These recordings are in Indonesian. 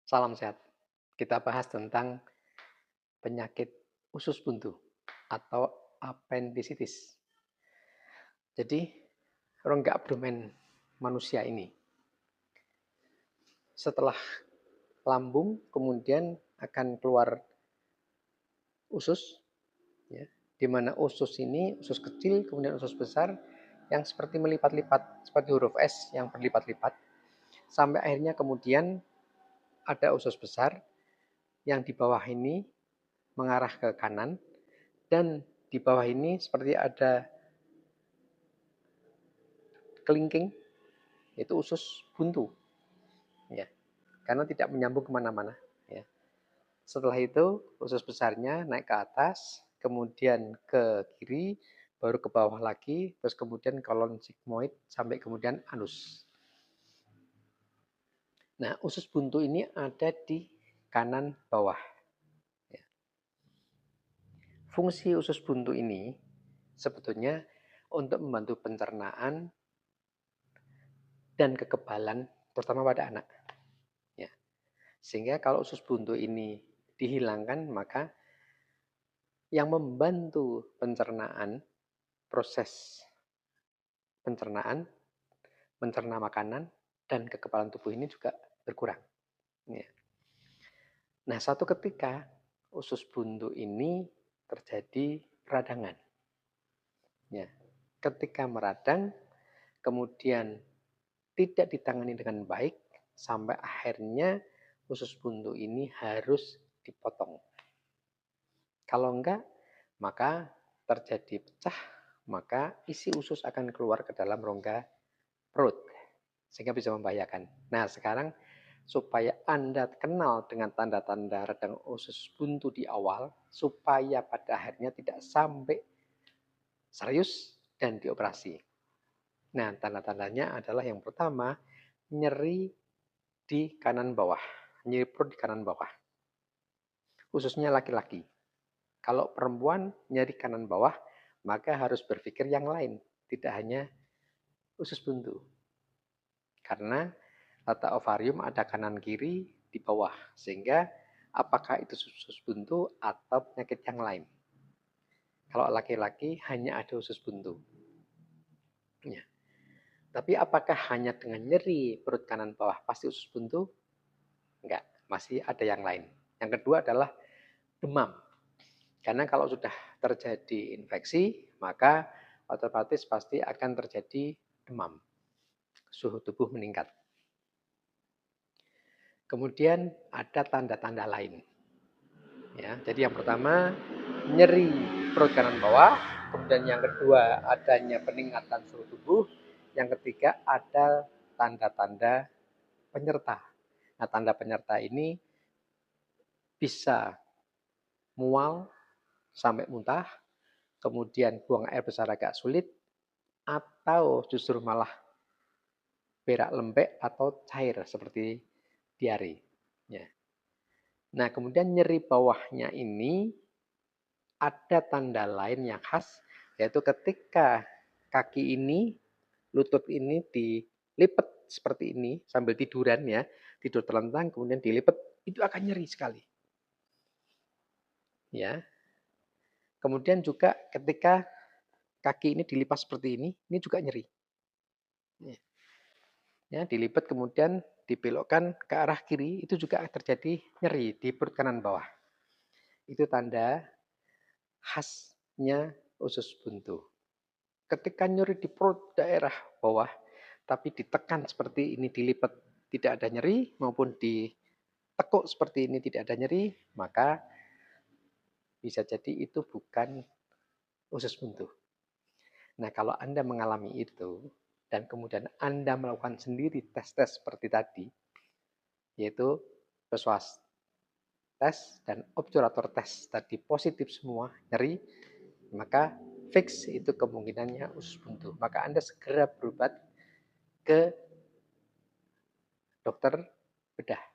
Salam sehat. Kita bahas tentang penyakit usus buntu atau appendicitis. Jadi, rongga abdomen manusia ini setelah lambung kemudian akan keluar usus, ya, di mana usus ini usus kecil kemudian usus besar yang seperti melipat-lipat seperti huruf S yang berlipat-lipat sampai akhirnya kemudian ada usus besar yang di bawah ini mengarah ke kanan dan di bawah ini seperti ada kelingking, itu usus buntu, ya, karena tidak menyambung kemana-mana. Ya. Setelah itu usus besarnya naik ke atas, kemudian ke kiri, baru ke bawah lagi, terus kemudian kolon sigmoid sampai kemudian anus. Nah, usus buntu ini ada di kanan bawah. Ya. Fungsi usus buntu ini sebetulnya untuk membantu pencernaan dan kekebalan, terutama pada anak. Ya. Sehingga kalau usus buntu ini dihilangkan, maka yang membantu pencernaan, proses pencernaan, mencerna makanan, dan kekebalan tubuh ini juga berkurang. Ya. Nah, satu ketika usus buntu ini terjadi peradangan. Ya. Ketika meradang, kemudian tidak ditangani dengan baik, sampai akhirnya usus buntu ini harus dipotong. Kalau enggak, maka terjadi pecah, maka isi usus akan keluar ke dalam rongga perut, sehingga bisa membahayakan. Nah, sekarang supaya Anda kenal dengan tanda-tanda radang usus buntu di awal, supaya pada akhirnya tidak sampai serius dan dioperasi. Nah, tanda-tandanya adalah yang pertama, nyeri di kanan bawah, nyeri perut di kanan bawah, khususnya laki-laki. Kalau perempuan nyeri kanan bawah, maka harus berpikir yang lain, tidak hanya usus buntu. Karena letak ovarium ada kanan kiri di bawah, sehingga apakah itu usus buntu atau penyakit yang lain. Kalau laki-laki hanya ada usus buntu. Ya. Tapi apakah hanya dengan nyeri perut kanan bawah pasti usus buntu? Enggak, masih ada yang lain. Yang kedua adalah demam. Karena kalau sudah terjadi infeksi, maka otomatis pasti akan terjadi demam. Suhu tubuh meningkat. Kemudian ada tanda-tanda lain. Ya, jadi yang pertama nyeri perut kanan bawah, kemudian yang kedua adanya peningkatan suhu tubuh, yang ketiga ada tanda-tanda penyerta. Nah, tanda penyerta ini bisa mual sampai muntah, kemudian buang air besar agak sulit, atau justru malah berak lembek atau cair seperti diare. Ya. Nah, kemudian nyeri bawahnya ini ada tanda lain yang khas, yaitu ketika kaki ini, lutut ini dilipat seperti ini sambil tiduran ya, tidur telentang kemudian dilipat, itu akan nyeri sekali. Ya. Kemudian juga ketika kaki ini dilipat seperti ini juga nyeri. Ya, dilipat kemudian dibelokkan ke arah kiri, itu juga terjadi nyeri di perut kanan bawah. Itu tanda khasnya usus buntu. Ketika nyeri di perut daerah bawah, tapi ditekan seperti ini dilipat tidak ada nyeri, maupun ditekuk seperti ini tidak ada nyeri, maka bisa jadi itu bukan usus buntu. Nah, kalau Anda mengalami itu, dan kemudian Anda melakukan sendiri tes-tes seperti tadi, yaitu peswas tes dan obturator tes tadi positif semua, nyeri, maka fix itu kemungkinannya usus buntu. Maka Anda segera berobat ke dokter bedah.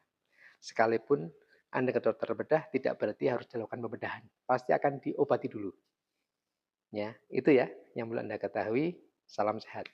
Sekalipun Anda ke dokter bedah tidak berarti harus dilakukan pembedahan. Pasti akan diobati dulu. Ya, itu ya yang perlu Anda ketahui. Salam sehat.